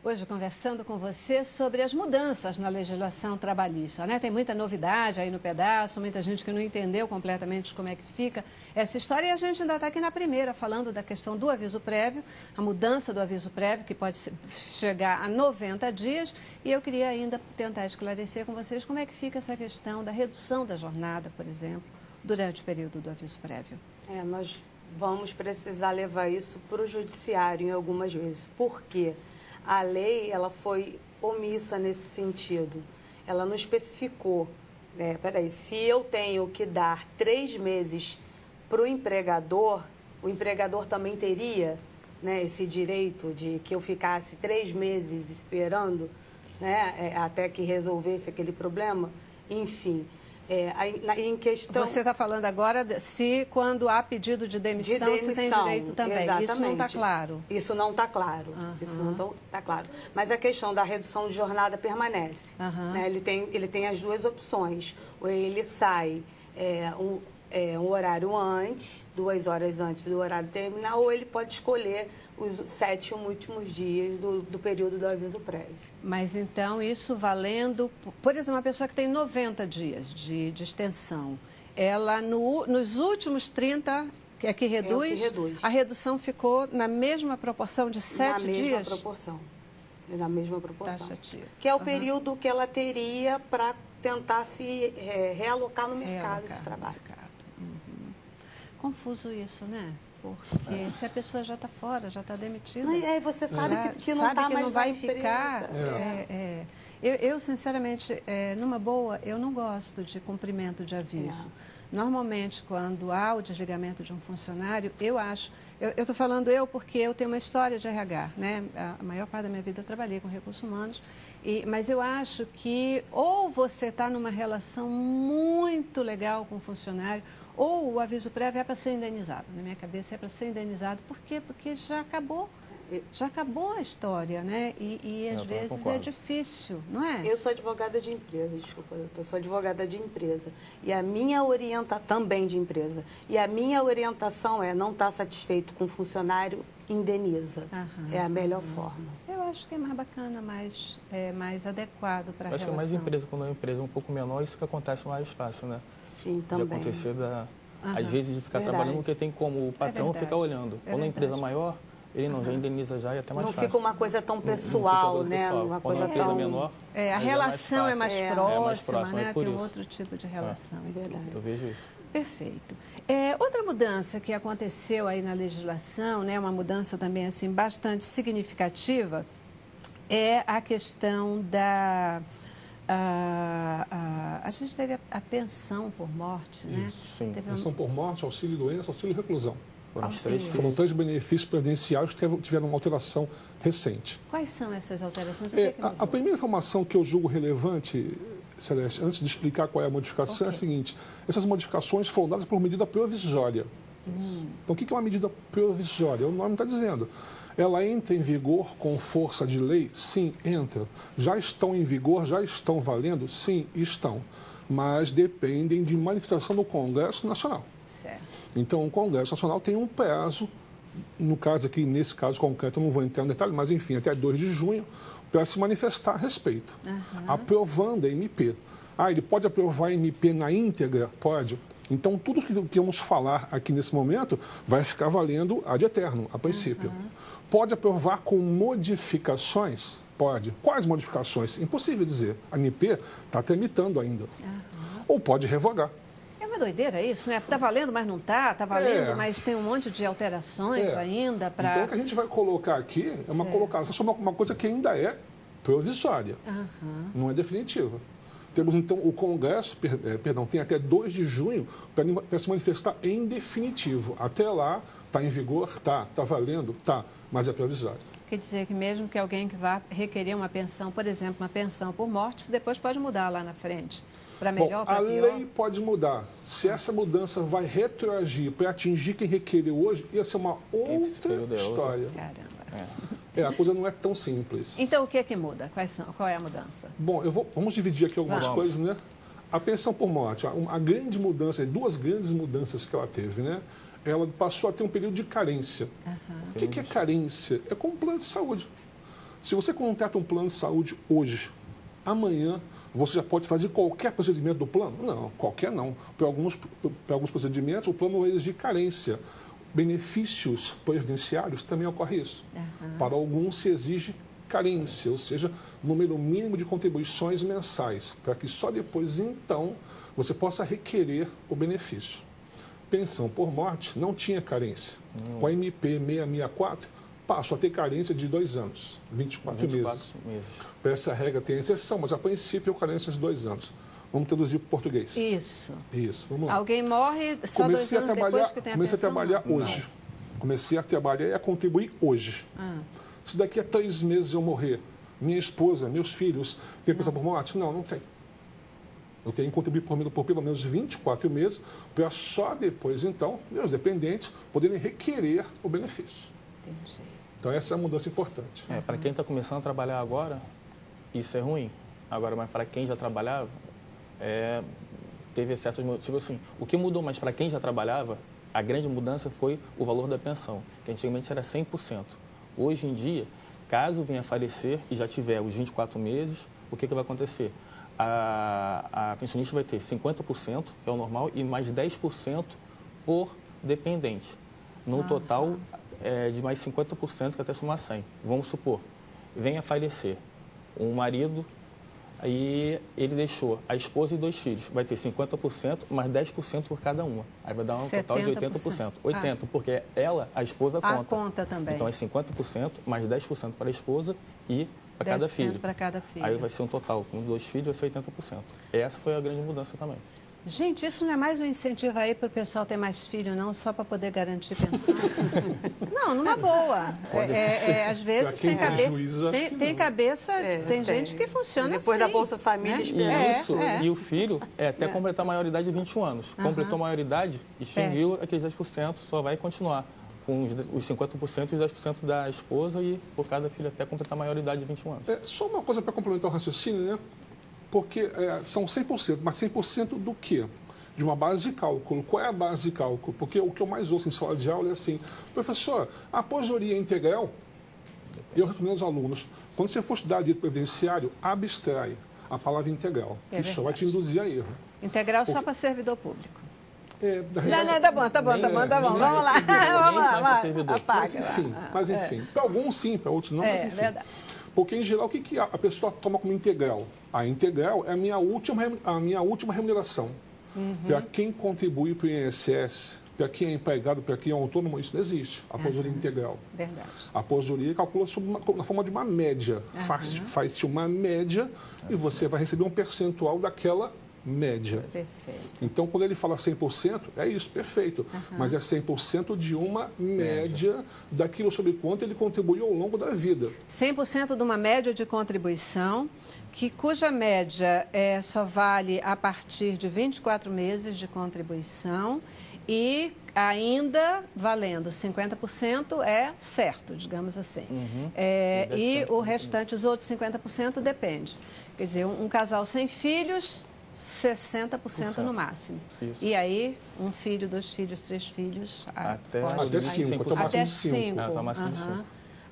Hoje conversando com você sobre as mudanças na legislação trabalhista, né? Tem muita novidade aí no pedaço, muita gente que não entendeu completamente como é que fica essa história e a gente ainda está aqui na primeira falando da questão do aviso prévio, a mudança do aviso prévio que pode chegar a 90 dias e eu queria ainda tentar esclarecer com vocês como é que fica essa questão da redução da jornada, por exemplo, durante o período do aviso prévio. Nós vamos precisar levar isso para o judiciário em algumas vezes. Por quê? A lei ela foi omissa nesse sentido. Ela não especificou. Se eu tenho que dar 3 meses para o empregador também teria, né, esse direito de que eu ficasse 3 meses esperando, né, até que resolvesse aquele problema. Enfim, em questão... Você está falando agora se quando há pedido de demissão, se tem direito também. Exatamente. Isso não está claro. Isso não está claro. Isso não está claro. Mas a questão da redução de jornada permanece. Né? Ele tem as duas opções. Ou ele sai um horário antes, 2 horas antes do horário terminar, ou ele pode escolher os 7 últimos dias do período do aviso prévio. Mas então isso valendo, por exemplo, uma pessoa que tem 90 dias de extensão, ela nos últimos 30, que reduz, a redução ficou na mesma proporção de 7 dias? Na mesma proporção. Taxativa. Que é o período que ela teria para tentar se realocar no mercado de trabalho. Confuso isso, né? Porque se a pessoa já está fora, já está demitida... Você sabe que não está mais vai ficar. Eu, sinceramente, numa boa, eu não gosto de cumprimento de aviso. Normalmente, quando há o desligamento de um funcionário, eu acho... Eu estou falando porque eu tenho uma história de RH, né? A maior parte da minha vida eu trabalhei com recursos humanos, mas eu acho que ou você está numa relação muito legal com o funcionário, ou o aviso prévio é para ser indenizado. Na minha cabeça é para ser indenizado. Por quê? Porque já acabou a história, né? E às vezes é difícil, não é? Eu sou advogada de empresa, desculpa, eu sou advogada de empresa. E a minha também de empresa. E a minha orientação não estar satisfeito com o funcionário, indeniza. É a melhor forma. Eu acho que é mais bacana, mais adequado para a relação. Acho que é mais empresa, quando é uma empresa um pouco menor, isso que acontece mais fácil, né? Sim, também. De acontecer, às vezes, de ficar trabalhando, porque tem como o patrão ficar olhando. Quando a empresa maior, ele já indeniza já e é até mais fácil. Não fica uma coisa tão pessoal, né? Uma coisa uma empresa menor, a relação é mais próxima, né? Tem isso. Outro tipo de relação. É verdade. Eu vejo isso. Perfeito. Outra mudança que aconteceu aí na legislação, né? Uma mudança também assim bastante significativa, é a questão da... a gente teve a pensão por morte, né? Sim. Pensão por morte, auxílio doença, auxílio reclusão. Foram 3 benefícios previdenciários que tiveram uma alteração recente. Quais são essas alterações? A primeira informação que eu julgo relevante, Celeste, antes de explicar qual é a modificação, é a seguinte: essas modificações foram dadas por medida provisória. Então, o que é uma medida provisória? O nome está dizendo. Ela entra em vigor com força de lei? Sim, entra. Já estão em vigor, já estão valendo? Sim, estão. Mas dependem de manifestação do Congresso Nacional. Certo. Então, o Congresso Nacional tem um prazo, no caso aqui, nesse caso concreto, eu não vou entrar no detalhe, mas enfim, até 2 de junho, para se manifestar a respeito. Aprovando a MP. Ele pode aprovar a MP na íntegra? Pode. Então, tudo que vamos falar aqui nesse momento vai ficar valendo ad eterno, a princípio. Pode aprovar com modificações? Pode. Quais modificações? Impossível dizer. A MP está tramitando ainda. Ou pode revogar. É uma doideira isso, né? Está valendo, mas não está. Está valendo, mas tem um monte de alterações ainda para... Então, o que a gente vai colocar aqui é uma colocação sobre uma coisa que ainda é provisória. Não é definitiva. Temos, então, o Congresso, tem até 2 de junho para se manifestar em definitivo. Até lá, está em vigor? Está valendo? Está, mas é provisório. Quer dizer que mesmo que alguém que vá requerer uma pensão, por exemplo, uma pensão por morte, depois pode mudar lá na frente, para melhor ou para pior? A lei pode mudar. Se essa mudança vai retroagir para atingir quem requereu hoje, ia ser uma outra história. Caramba. A coisa não é tão simples. Então, o que é que muda? Qual é a mudança? Bom, vamos dividir aqui algumas coisas, né? A pensão por morte, a grande mudança, 2 grandes mudanças que ela teve, né? Ela passou a ter um período de carência. O que é carência? É como um plano de saúde. Se você contrata um plano de saúde hoje, amanhã você já pode fazer qualquer procedimento do plano? Não, qualquer não. Para alguns procedimentos, o plano vai exigir carência. Benefícios previdenciários também ocorre isso. Para alguns se exige carência, ou seja, número mínimo de contribuições mensais, para que só depois, então, você possa requerer o benefício. Pensão por morte não tinha carência. Com a MP 664, passou a ter carência de 2 anos, 24 meses. Para essa regra tem exceção, mas a princípio a carência de 2 anos. Vamos traduzir para o português. Isso, vamos lá. Alguém morre só 2 anos depois que tem a pensão? Comecei a trabalhar hoje. Comecei a trabalhar e a contribuir hoje. Se daqui a 3 meses eu morrer, minha esposa, meus filhos, têm pensão por morte? Não, não tem. Eu tenho que contribuir por pelo menos 24 meses, para só depois, então, meus dependentes poderem requerer o benefício. Entendi. Então, essa é a mudança importante. Para quem está começando a trabalhar agora, isso é ruim. Agora, mas para quem já trabalhava, teve certos motivos assim. O que mudou mais para quem já trabalhava, a grande mudança foi o valor da pensão, que antigamente era 100%. Hoje em dia, caso venha a falecer e já tiver os 24 meses, o que vai acontecer? A pensionista vai ter 50%, que é o normal, e mais 10% por dependente. No total, de mais 50%, que até somar 100. Vamos supor, venha a falecer um marido, aí ele deixou a esposa e 2 filhos. Vai ter 50% mais 10% por cada uma. Aí vai dar um total de 80%. 80%, porque ela, a esposa, conta. Conta também. Então é 50% mais 10% para a esposa e para cada filho. Para cada filho. Aí vai ser um total, com 2 filhos vai ser 80%. Essa foi a grande mudança também. Gente, isso não é mais um incentivo aí para o pessoal ter mais filho, não, só para poder garantir pensão? Não, numa boa. Às vezes tem cabeça. Tem cabeça, tem gente que funciona assim. Depois da Bolsa Família, Isso, e o filho até completar a maioridade de 21 anos. Completou a maioridade, extinguiu aqueles 10%, só vai continuar com os 50% e os 10% da esposa e por cada filho até completar a maioridade de 21 anos. Só uma coisa para complementar o raciocínio, né? Porque são 100%, mas 100% do quê? De uma base de cálculo. Qual é a base de cálculo? Porque o que eu mais ouço em sala de aula é assim, professor, a aposentadoria integral, eu respondo aos alunos, quando você for estudar direito previdenciário, abstrai a palavra integral. Isso vai te induzir a erro. Integral só para servidor público. Não, tá bom. Vamos lá. Mas enfim, para alguns sim, para outros não, mas enfim. Verdade. Porque, em geral, o que a pessoa toma como integral? A integral é a minha última remuneração. Para quem contribui para o INSS, para quem é empregado, para quem é autônomo, isso não existe. A aposentadoria integral. Verdade. A aposentadoria calcula-se na forma de uma média. Faz-se uma média e você vai receber um percentual daquela média. Perfeito. Então, quando ele fala 100%, é isso, perfeito. Mas é 100% de uma média daquilo sobre quanto ele contribuiu ao longo da vida. 100% de uma média de contribuição, cuja média só vale a partir de 24 meses de contribuição e ainda valendo 50% é certo, digamos assim. E o restante, os outros 50% depende. Quer dizer, um casal sem filhos, 60% no máximo. Isso. E aí, 1 filho, 2 filhos, 3 filhos... Até 5, até o máximo de 5. Até o máximo de 5.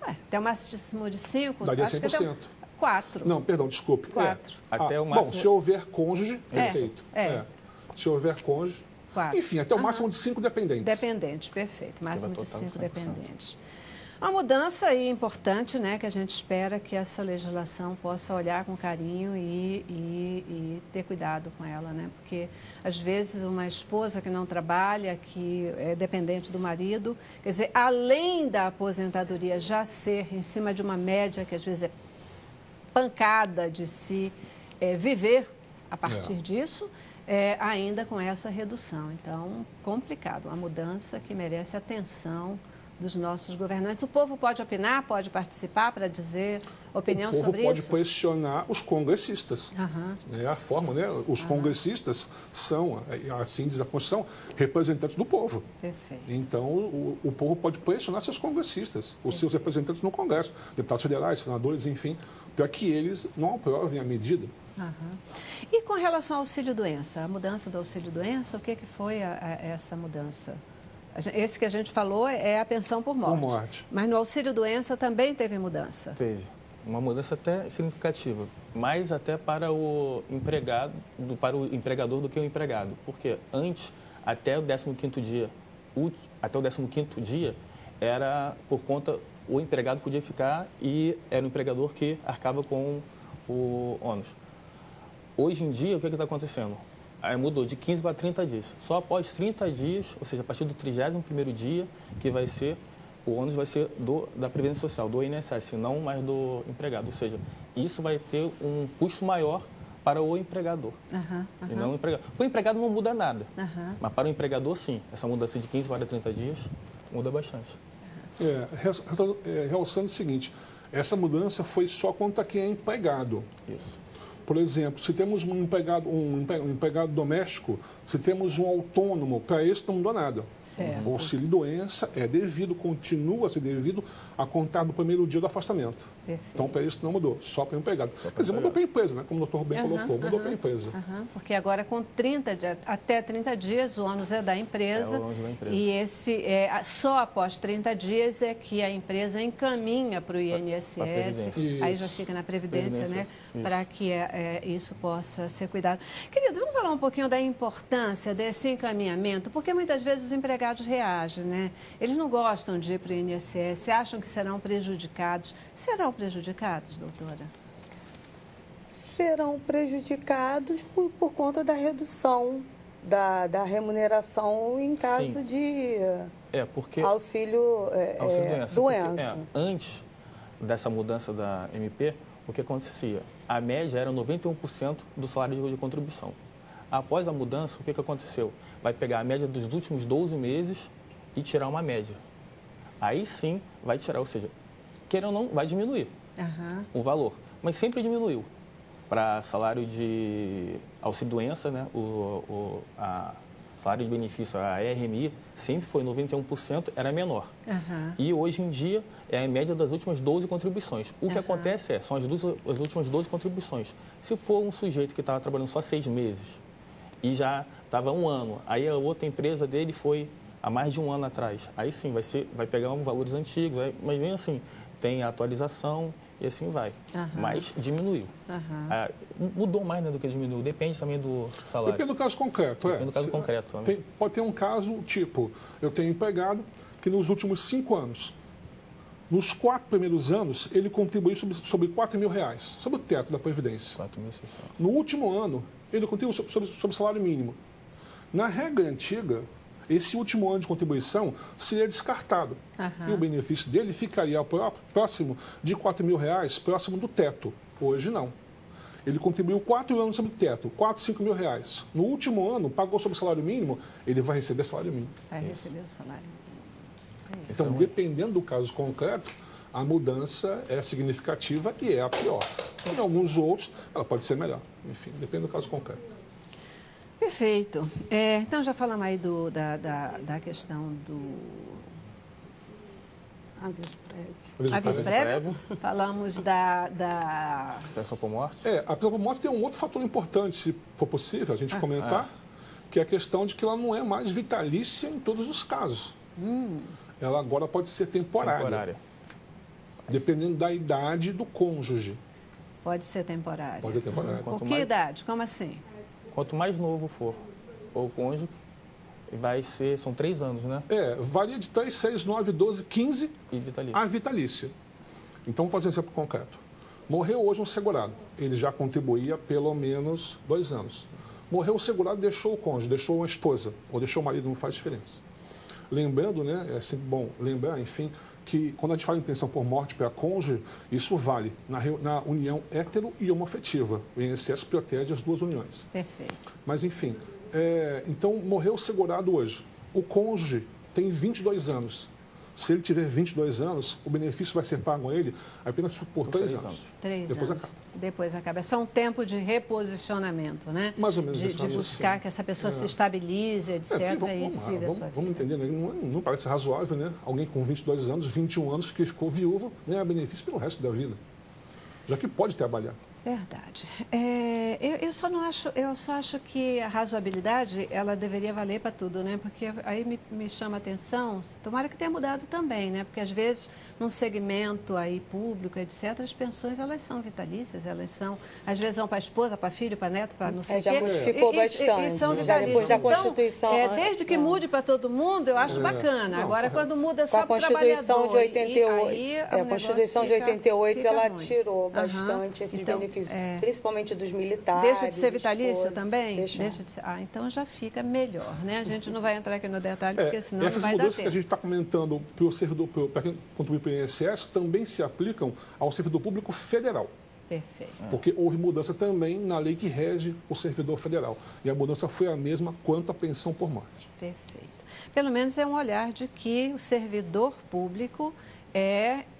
Até o máximo de 5... Daria 100%. 4. Não, perdão, desculpe. 4. Até o máximo... Bom, se houver cônjuge, perfeito. Se houver cônjuge... 4. Enfim, até o máximo de 5 dependentes. Dependentes, perfeito. Máximo de 5 dependentes. Uma mudança aí importante, né, que a gente espera que essa legislação possa olhar com carinho e ter cuidado com ela, né? Porque, às vezes, uma esposa que não trabalha, que é dependente do marido, quer dizer, além da aposentadoria já ser em cima de uma média que, às vezes, é pancada de se viver a partir disso, ainda com essa redução. Então, complicado, uma mudança que merece atenção dos nossos governantes. O povo pode opinar, pode participar para dizer opinião sobre isso? O povo pode pressionar os congressistas. É a forma, né? Os congressistas são, assim diz a Constituição, representantes do povo. Perfeito. Então, o povo pode pressionar seus congressistas, os seus representantes no Congresso, deputados federais, senadores, enfim, para que eles não aprovem a medida. E com relação ao auxílio-doença, a mudança do auxílio-doença, o que foi essa mudança? Esse que a gente falou é a pensão por morte. Por morte. Mas no auxílio-doença também teve mudança? Teve. uma mudança até significativa, mais até para o empregado, para o empregador do que o empregado. Porque antes, até o 15º dia, era por conta, o empregado podia ficar e era o empregador que arcava com o ônus. Hoje em dia, o que está acontecendo? Aí mudou de 15 para 30 dias. Só após 30 dias, ou seja, a partir do 31º dia, que vai ser, o ônus vai ser da Previdência Social, do INSS, não mais do empregado. Ou seja, isso vai ter um custo maior para o empregador. E não o empregado. Para o empregado não muda nada, mas para o empregador, sim. Essa mudança de 15 para 30 dias muda bastante. Realçando o seguinte, essa mudança foi só contra quem é empregado. Isso. Por exemplo, se temos um empregado doméstico, se temos um autônomo, para esse não mudou nada. Certo. O auxílio-doença é devido, continua a ser devido a contar do primeiro dia do afastamento. Perfeito. Então, para isso não mudou, só para o empregado. Quer dizer, mudou para a empresa, né? Como o doutor Rubem colocou, mudou para a empresa. Porque agora com até 30 dias o ônus é da empresa. É o ônus da empresa. E só após 30 dias é que a empresa encaminha para o INSS. Aí já fica na Previdência, né? Para que isso possa ser cuidado. Querido, vamos falar um pouquinho da importância desse encaminhamento, porque muitas vezes os empregados reagem, né? Eles não gostam de ir para o INSS, acham que serão prejudicados. Serão prejudicados, doutora? Serão prejudicados por conta da redução da remuneração em caso de auxílio doença. Antes dessa mudança da MP, o que acontecia? A média era 91% do salário de contribuição. Após a mudança, o que aconteceu? Vai pegar a média dos últimos 12 meses e tirar uma média. Aí sim vai tirar, ou seja, queira ou não, vai diminuir o valor. Mas sempre diminuiu. Para salário de auxílio-doença, né, salário de benefício, a RMI, sempre foi 91%, era menor. E hoje em dia é a média das últimas 12 contribuições. O que acontece são as últimas 12 contribuições. Se for um sujeito que estava trabalhando só 6 meses e já estava 1 ano, aí a outra empresa dele foi há mais de 1 ano atrás, aí sim vai pegar valores antigos, mas vem assim, tem a atualização e assim vai. Mas diminuiu. Mudou mais, né, do que diminuiu. Depende também do salário. Depende do caso concreto. Depende do caso concreto. Né? Pode ter um caso, tipo, eu tenho um empregado que nos últimos 5 anos, nos 4 primeiros anos, ele contribuiu sobre R$4.000, sobre o teto da Previdência. 4.600. No último ano, ele contribuiu sobre o salário mínimo. Na regra antiga, esse último ano de contribuição seria descartado. E o benefício dele ficaria próximo de R$4.000, próximo do teto. Hoje não. Ele contribuiu 4 anos sobre o teto, R$4.000, R$5.000. No último ano, pagou sobre o salário mínimo, ele vai receber salário mínimo. Vai receber o salário mínimo. Então, dependendo do caso concreto, a mudança é significativa e é a pior. Em alguns outros, ela pode ser melhor. Enfim, depende do caso concreto. Perfeito. Então, já falamos aí da questão do aviso prévio. Falamos da pensão por morte. A pensão por morte tem um outro fator importante, se for possível a gente comentar, que é a questão de que ela não é mais vitalícia em todos os casos. Ela agora pode ser temporária. Dependendo da idade do cônjuge. Pode ser temporária. Pode ser temporária. Por que idade? Como assim? Quanto mais novo for o cônjuge, são 3 anos, né? Varia de 3, 6, 9, 12, 15 e vitalícia. A vitalícia. Então, vamos fazer um exemplo concreto. Morreu hoje um segurado. Ele já contribuía pelo menos 2 anos. Morreu o segurado, deixou o cônjuge, deixou uma esposa, ou deixou o marido, não faz diferença. Lembrando, né, é sempre bom lembrar, enfim, que quando a gente fala em pensão por morte para cônjuge, isso vale na união hétero e homoafetiva. O INSS protege as duas uniões. Perfeito. Mas, enfim, então morreu o segurado hoje. O cônjuge tem 22 anos. Se ele tiver 22 anos, o benefício vai ser pago a ele apenas por 3 anos. 3 Depois anos. acaba. Depois acaba. É só um tempo de reposicionamento, né? Mais ou menos de isso. buscar que essa pessoa se estabilize, etc. e siga a sua vida. Vamos entender, né? Não parece razoável, né? Alguém com 22 anos, 21 anos, que ficou viúvo, ganha benefício pelo resto da vida. Já que pode trabalhar. Verdade. Eu só acho que a razoabilidade, ela deveria valer para tudo, né? Porque aí me chama a atenção, tomara que tenha mudado também, né? Porque às vezes, num segmento aí público, etc., as pensões, elas são vitalícias, elas são, às vezes vão para a esposa, para filho, para neto, para não sei o quê. Já modificou bastante. E são já depois da Constituição. Então, desde que mude para todo mundo, eu acho bacana. Agora, quando muda só para o Constituição de 88, aí, a Constituição de 88, ela ruim. tirou bastante esses benefícios, principalmente dos militares. Deixa de ser vitalício também? Deixa de ser. Então já fica melhor, né? A gente não vai entrar aqui no detalhe, porque senão essas não vai dar mudanças tempo. que a gente está comentando para o servidor, para quem contribui para o INSS, também se aplicam ao servidor público federal. Perfeito. Porque houve mudança também na lei que rege o servidor federal. E a mudança foi a mesma quanto à pensão por morte. Perfeito. Pelo menos é um olhar de que o servidor público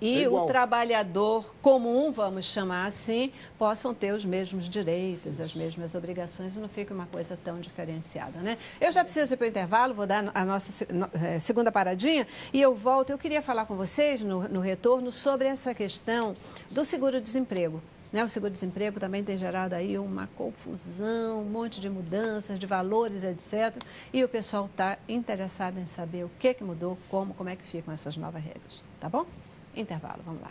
e o trabalhador comum, vamos chamar assim, possam ter os mesmos direitos, as mesmas obrigações e não fique uma coisa tão diferenciada, né? Eu já preciso ir para o intervalo, vou dar a nossa segunda paradinha e eu volto. Eu queria falar com vocês no retorno sobre essa questão do seguro-desemprego. O seguro-desemprego também tem gerado aí uma confusão, um monte de mudanças, de valores, etc. E o pessoal está interessado em saber o que mudou, como é que ficam essas novas regras. Tá bom? Intervalo, vamos lá.